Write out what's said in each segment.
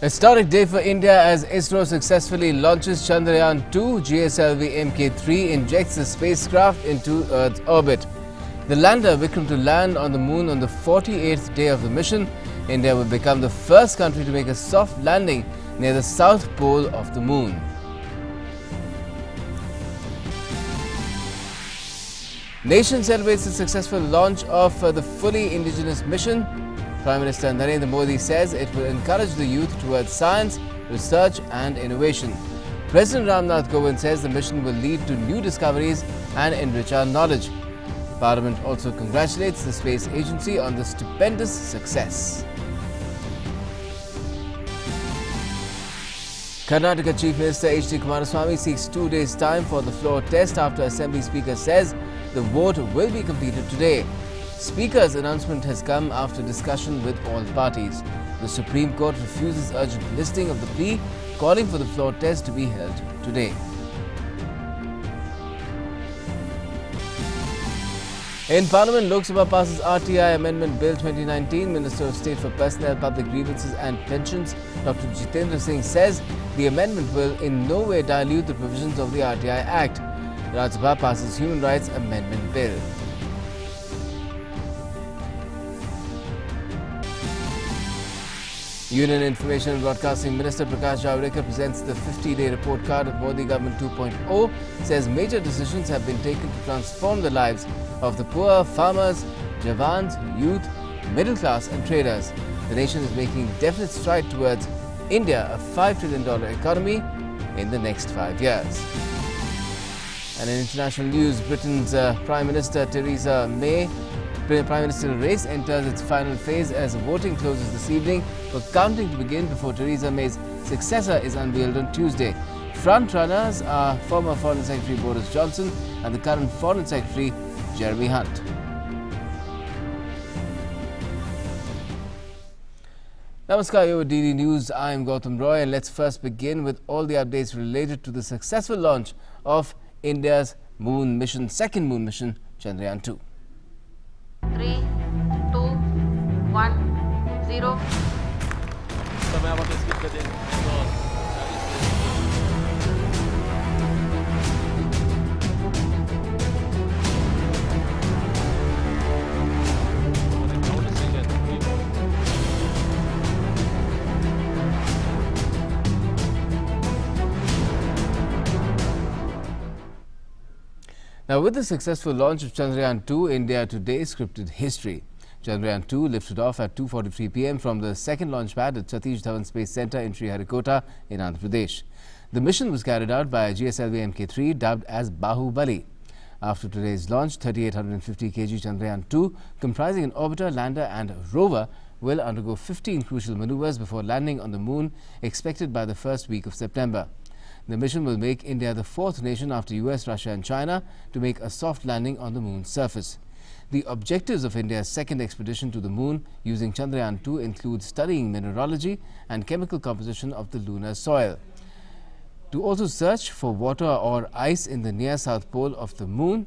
Historic day for India as ISRO successfully launches Chandrayaan-2. GSLV Mk3 injects the spacecraft into Earth's orbit. The lander Vikram to land on the moon on the 48th day of the mission. India will become the first country to make a soft landing near the south pole of the moon. Nation celebrates the successful launch of the fully indigenous mission. Prime Minister Narendra Modi says it will encourage the youth towards science, research and innovation. President Ramnath Kovind says the mission will lead to new discoveries and enrich our knowledge. Parliament also congratulates the Space Agency on the stupendous success. Karnataka Chief Minister H.D. Kumaraswamy seeks 2 days' time for the floor test after Assembly Speaker says the vote will be completed today. Speaker's announcement has come after discussion with all parties. The Supreme Court refuses urgent listing of the plea, calling for the floor test to be held today. In Parliament, Lok Sabha passes RTI Amendment Bill 2019. Minister of State for Personnel, Public Grievances and Pensions, Dr. Jitendra Singh says the amendment will in no way dilute the provisions of the RTI Act. Rajya Sabha passes Human Rights Amendment Bill. Union Information and Broadcasting Minister Prakash Javadekar presents the 50-day report card of Modi Government 2.0, says major decisions have been taken to transform the lives of the poor, farmers, Javans, youth, middle class and traders. The nation is making definite stride towards India, a $5 trillion economy in the next 5 years. And in international news, Britain's Prime Minister Theresa May Prime Minister race enters its final phase as voting closes this evening, for counting to begin before Theresa May's successor is unveiled on Tuesday. Front runners are former Foreign Secretary Boris Johnson and the current Foreign Secretary Jeremy Hunt. Namaskar, you're with DD News. I'm Gautam Roy, and let's first begin with all the updates related to the successful launch of India's moon mission, second moon mission, Chandrayaan-2. 3, 2, 1, 0. समय आप अपने skip कर दें Now, with the successful launch of Chandrayaan-2, India today scripted history. Chandrayaan-2 lifted off at 2:43 p.m. from the second launch pad at Satish Dhawan Space Centre in Sriharikota in Andhra Pradesh. The mission was carried out by GSLV Mk3, dubbed as Bahubali. After today's launch, 3,850 kg Chandrayaan-2, comprising an orbiter, lander and rover, will undergo 15 crucial maneuvers before landing on the moon, expected by the first week of September. The mission will make India the fourth nation after US, Russia and China to make a soft landing on the moon's surface. The objectives of India's second expedition to the moon using Chandrayaan-2 include studying mineralogy and chemical composition of the lunar soil, to also search for water or ice in the near south pole of the moon,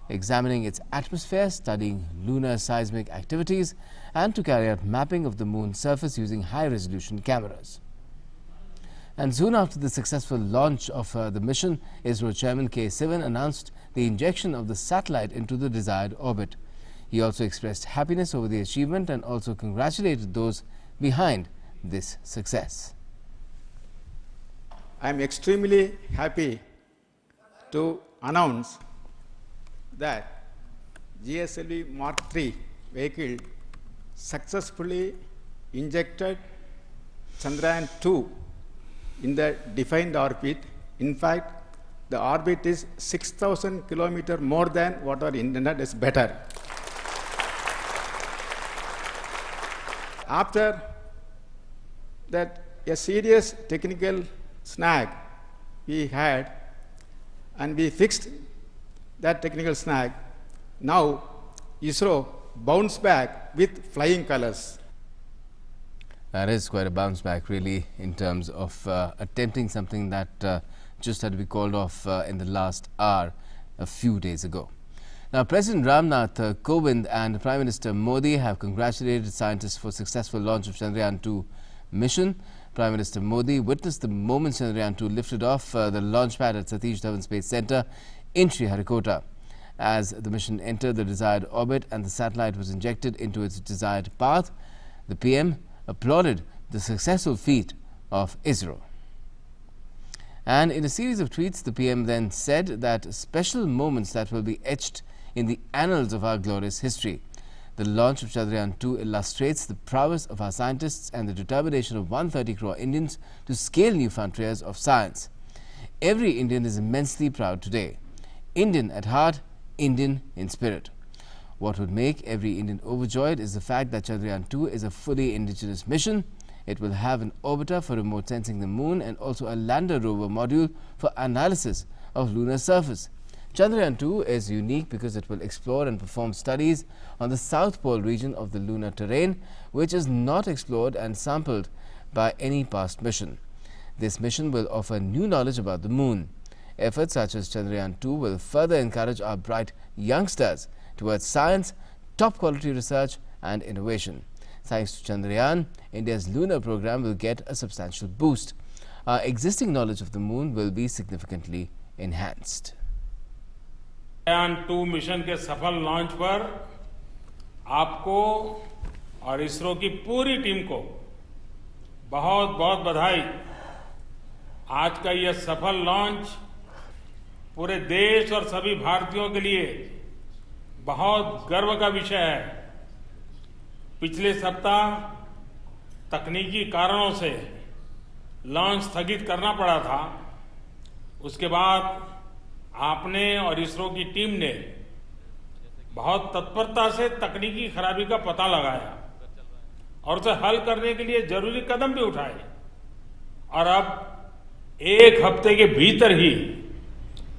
examining its atmosphere, studying lunar seismic activities, and to carry out mapping of the moon's surface using high-resolution cameras. And soon after the successful launch of the mission, ISRO Chairman K. Sivan announced the injection of the satellite into the desired orbit. He also expressed happiness over the achievement and also congratulated those behind this success. I am extremely happy to announce that GSLV Mark III vehicle successfully injected Chandrayaan-2 in the defined orbit. In fact, the orbit is 6,000 kilometers more than what our internet is better. After that, a serious technical snag we had, and we fixed that technical snag. Now, ISRO bounced back with flying colors. That is quite a bounce back, really, in terms of attempting something that just had to be called off in the last hour a few days ago. Now, President Ramnath Kovind and Prime Minister Modi have congratulated scientists for successful launch of Chandrayaan-2 mission. Prime Minister Modi witnessed the moment Chandrayaan-2 lifted off the launch pad at Satish Dhawan Space Centre in Sriharikota. As the mission entered the desired orbit and the satellite was injected into its desired path, the PM applauded the successful feat of ISRO. And in a series of tweets, the PM then said that special moments that will be etched in the annals of our glorious history. The launch of Chandrayaan-2 illustrates the prowess of our scientists and the determination of 130 crore Indians to scale new frontiers of science. Every Indian is immensely proud today. Indian at heart, Indian in spirit. What would make every Indian overjoyed is the fact that Chandrayaan-2 is a fully indigenous mission. It will have an orbiter for remote sensing the moon and also a lander rover module for analysis of lunar surface. Chandrayaan-2 is unique because it will explore and perform studies on the South Pole region of the lunar terrain, which is not explored and sampled by any past mission. This mission will offer new knowledge about the moon. Efforts such as Chandrayaan-2 will further encourage our bright youngsters towards science, top quality research and innovation. Thanks to Chandrayaan, India's lunar program will get a substantial boost. Our existing knowledge of the moon will be significantly enhanced. Chandrayaan-2 mission के सफल launch पर आपको और इसरो की पूरी team को बहुत बहुत बधाई। आज का यह सफल लॉन्च पूरे देश और सभी भारतीयों के लिए बहुत गर्व का विषय है। पिछले सप्ताह तकनीकी कारणों से लॉन्च स्थगित करना पड़ा था। उसके बाद आपने और इसरो की टीम ने बहुत तत्परता से तकनीकी खराबी का पता लगाया और उसे हल करने के लिए जरूरी कदम भी उठाए और अब एक हफ्ते के भीतर ही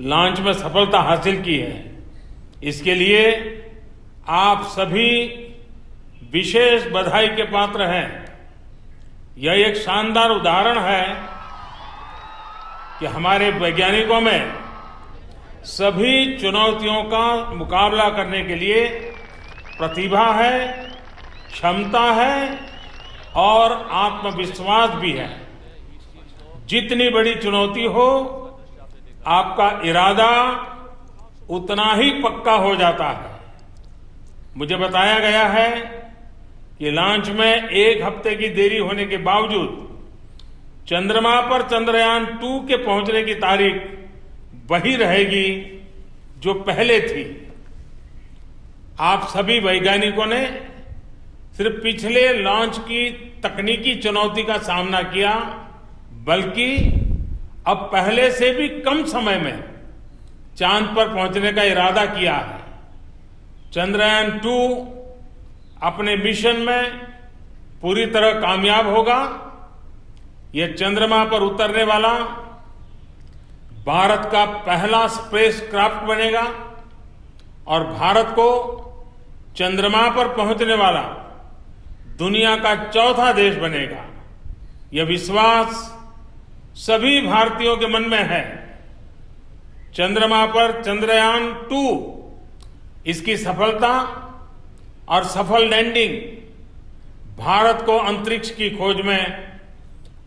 लॉन्च में सफलता हासिल की है। इसके लिए आप सभी विशेष बधाई के पात्र हैं। यह एक शानदार उदाहरण है कि हमारे वैज्ञानिकों में सभी चुनौतियों का मुकाबला करने के लिए प्रतिभा है, क्षमता है और आत्मविश्वास भी है। जितनी बड़ी चुनौती हो, आपका इरादा उतना ही पक्का हो जाता है। मुझे बताया गया है कि लॉन्च में एक हफ्ते की देरी होने के बावजूद चंद्रमा पर चंद्रयान-2 के पहुंचने की तारीख वही रहेगी जो पहले थी। आप सभी वैज्ञानिकों ने सिर्फ पिछले लॉन्च की तकनीकी चुनौती का सामना किया, बल्कि अब पहले से भी कम समय में चांद पर पहुंचने का इरादा किया है। चंद्रयान-2 अपने मिशन में पूरी तरह कामयाब होगा। यह चंद्रमा पर उतरने वाला भारत का पहला स्पेस क्राफ्ट बनेगा और भारत को चंद्रमा पर पहुंचने वाला दुनिया का चौथा देश बनेगा। यह विश्वास सभी भारतीयों के मन में है। चंद्रमा पर चंद्रयान-2 इसकी सफलता और सफल लैंडिंग भारत को अंतरिक्ष की खोज में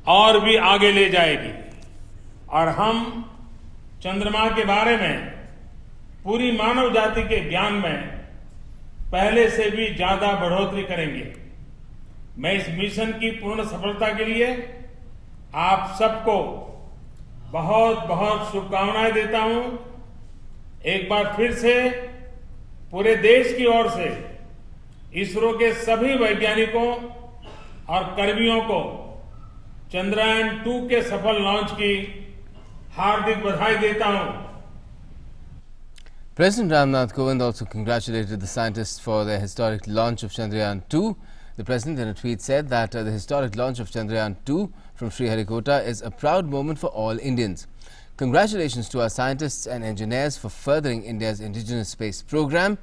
और भी आगे ले जाएगी और हम चंद्रमा के बारे में पूरी मानव जाति के ज्ञान में पहले से भी ज्यादा बढ़ोतरी करेंगे। मैं इस मिशन की पूर्ण सफलता के लिए आप सबको बहुत बहुत शुभकामनाएं देता हूं। एक बार फिर से पूरे देश की ओर से इसरो के सभी वैज्ञानिकों और कर्मियों को चंद्रयान-2 के सफल लॉन्च की हार्दिक बधाई देता हूं। President Ramnath Kovind also congratulated the scientists for their historic launch of Chandrayaan-2. The President in a tweet said that the historic launch of Chandrayaan-2 from Sriharikota is a proud moment for all Indians. Congratulations to our scientists and engineers for furthering India's indigenous space program.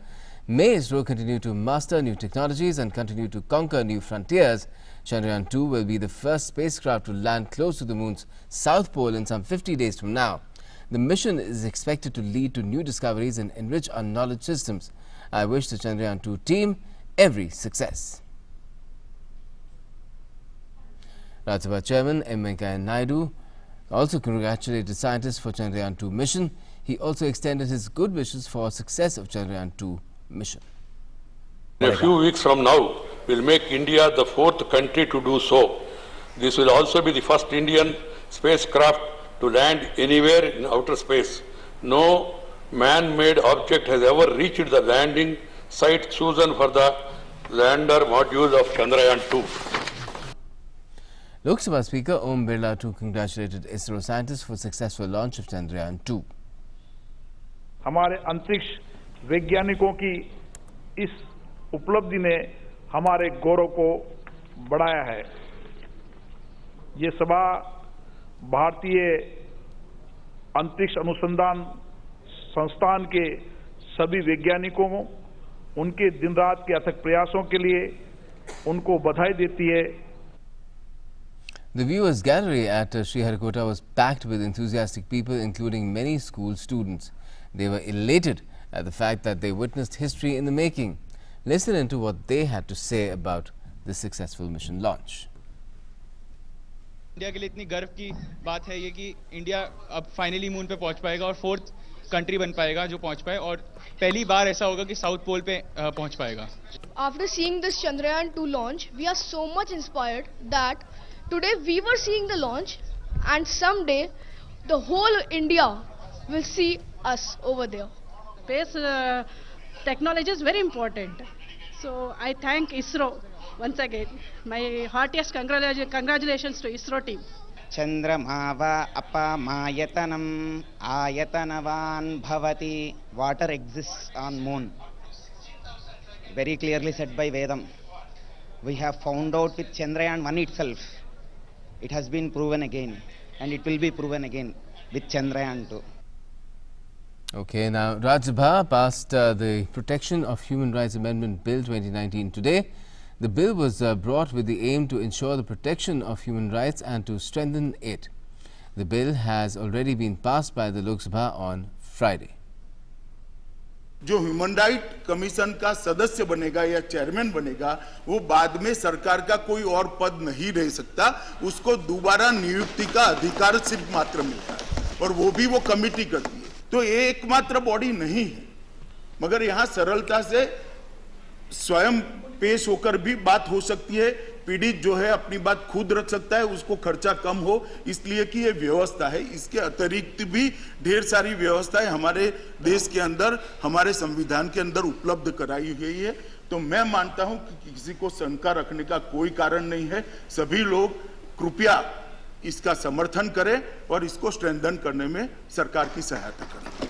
May ISRO continue to master new technologies and continue to conquer new frontiers. Chandrayaan-2 will be the first spacecraft to land close to the moon's south pole in some 50 days from now. The mission is expected to lead to new discoveries and enrich our knowledge systems. I wish the Chandrayaan-2 team every success. Rajya Sabha Chairman M. Venkaiah Naidu also congratulated scientists for Chandrayaan-2 mission. He also extended his good wishes for success of Chandrayaan-2 mission. In a few weeks from now, we'll make India the fourth country to do so. This will also be the first Indian spacecraft to land anywhere in outer space. No man-made object has ever reached the landing site chosen for the lander module of Chandrayaan-2. Lok Sabha Speaker Om Birla too congratulated ISRO scientists for successful launch of Chandrayaan-2. हमारे अंतरिक्ष वैज्ञानिकों की इस उपलब्धि ने हमारे गौरव को बढ़ाया है। ये सभा भारतीय अंतरिक्ष अनुसंधान संस्थान के सभी वैज्ञानिकों उनके दिन रात के अथक प्रयासों के लिए उनको बधाई देती है। The viewers' gallery at Sriharikota was packed with enthusiastic people, including many school students. They were elated at the fact that they witnessed history in the making. Listen into what they had to say about this successful mission launch. India के लिए इतनी गर्व की बात है ये कि India अब फाइनली मून पे पहुंच पाएगा और फोर्थ कंट्री बन पाएगा जो पहुंच पाए और पहली बार ऐसा होगा कि साउथ पोल पे पहुंच पाएगा। After seeing this Chandrayaan-2 launch, we are so much inspired that today we were seeing the launch and someday the whole India will see us over there. Space technology is very important. So I thank ISRO once again. My heartiest congratulations to ISRO team. Chandramava apamayatanam ayatanavan bhavati. Water exists on moon. Very clearly said by Vedam. We have found out with Chandrayaan-1 itself. It has been proven again, and it will be proven again with Chandrayaan-2. Okay, now Rajya Sabha passed the Protection of Human Rights Amendment Bill 2019 today. The bill was brought with the aim to ensure the protection of human rights and to strengthen it. The bill has already been passed by the Lok Sabha on Friday. जो human right commission का सदस्य बनेगा या chairman बनेगा वो बाद में सरकार का कोई और पद नहीं रह सकता, उसको दोबारा नियुक्ति का अधिकार सिर्फ मात्र मिलता है और वो भी वो कमेटी करती है। तो ये एकमात्र बॉडी नहीं है, मगर यहाँ सरलता से स्वयं पेश होकर भी बात हो सकती है। पीड़ित जो है अपनी बात खुद रख सकता है, उसको खर्चा कम हो इसलिए कि ये व्यवस्था है। इसके अतिरिक्त भी ढेर सारी व्यवस्थाएं हमारे देश के अंदर, हमारे संविधान के अंदर उपलब्ध कराई गई है। तो मैं मानता हूं कि किसी को शंका रखने का कोई कारण नहीं है। सभी लोग कृपया इसका समर्थन करें और इसको स्ट्रेंथन करने में सरकार की सहायता करें।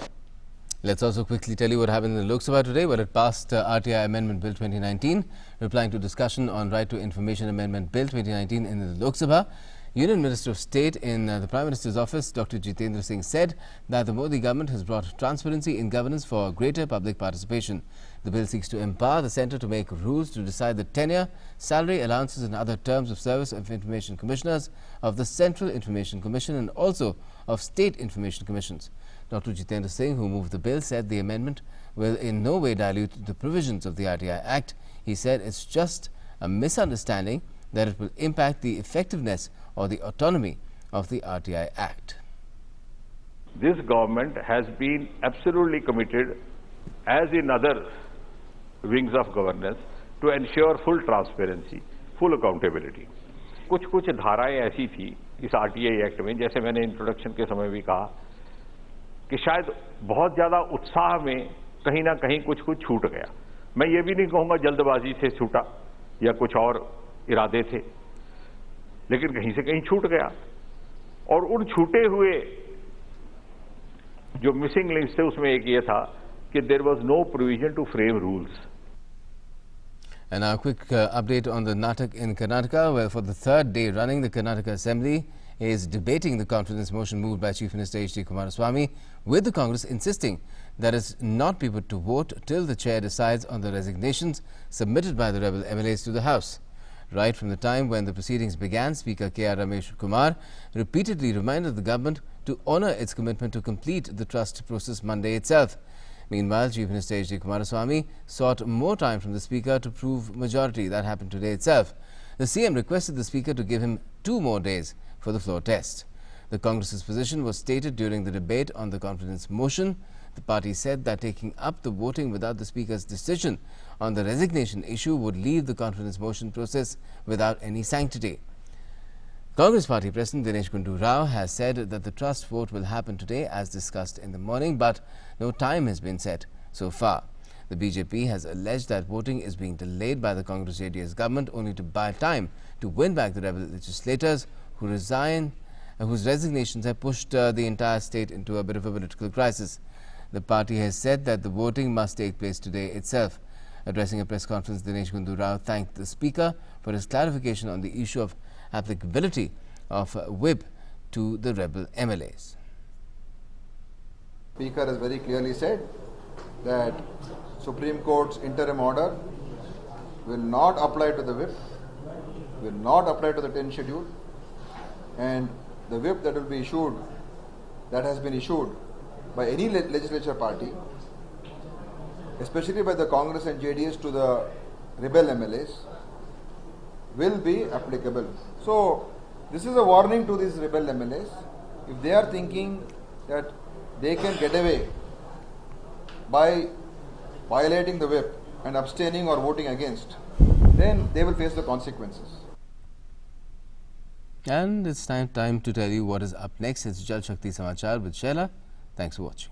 Let's also quickly tell you what happened in the Lok Sabha today, where it passed RTI Amendment Bill 2019. Replying to discussion on Right to Information Amendment Bill 2019 in the Lok Sabha, Union Minister of State in the Prime Minister's office, Dr. Jitendra Singh, said that the Modi government has brought transparency in governance for greater public participation. The bill seeks to empower the centre to make rules to decide the tenure, salary, allowances and other terms of service of information commissioners, of the Central Information Commission and also of state information commissions. Dr. Jitendra Singh, who moved the bill, said the amendment will in no way dilute the provisions of the RTI Act. He said it's just a misunderstanding that it will impact the effectiveness or the autonomy of the RTI Act. This government has been absolutely committed, as in other wings of governance, to ensure full transparency, full accountability. कुछ धाराएं ऐसी थी इस RTI act में, जैसे मैंने introduction के समय भी कहा कि शायद बहुत ज्यादा उत्साह में कहीं ना कहीं कुछ छूट गया। मैं ये भी नहीं कहूंगा जल्दबाजी से छूटा या कुछ और इरादे थे, लेकिन कहीं से कहीं छूट गया। और उन छूटे हुए जो मिसिंग लिंक्स थे उसमें एक ये था कि there was no provision to frame rules. And now a quick update on the Natak in Karnataka, where for the third day running the Karnataka Assembly is debating the confidence motion moved by Chief Minister H.D. Kumaraswamy, with the Congress insisting that it's not be put to vote till the chair decides on the resignations submitted by the rebel MLAs to the House. Right from the time when the proceedings began, Speaker K.R. Ramesh Kumar repeatedly reminded the government to honour its commitment to complete the trust process Monday itself. Meanwhile, Chief Minister H.D. Kumaraswamy sought more time from the Speaker to prove majority. That happened today itself. The CM requested the Speaker to give him 2 more days for the floor test. The Congress's position was stated during the debate on the confidence motion. The party said that taking up the voting without the Speaker's decision on the resignation issue would leave the confidence motion process without any sanctity. Congress Party President Dinesh Gundu Rao has said that the trust vote will happen today as discussed in the morning, but no time has been set so far. The BJP has alleged that voting is being delayed by the Congress-JDS government only to buy time to win back the rebel legislators whose resignations have pushed the entire state into a bit of a political crisis. The party has said that the voting must take place today itself. Addressing a press conference, Dinesh Gundu Rao thanked the Speaker for his clarification on the issue of applicability of whip to the rebel MLAs. Speaker has very clearly said that Supreme Court's interim order will not apply to the whip, will not apply to the 10th schedule, and the whip that will be issued, that has been issued by any legislature party, especially by the Congress and JDS to the rebel MLAs, will be applicable. So this is a warning to these rebel MLAs. If they are thinking that they can get away by violating the whip and abstaining or voting against, then they will face the consequences. And it's time to tell you what is up next. It's Jal Shakti Samachar with Sheila. Thanks for watching.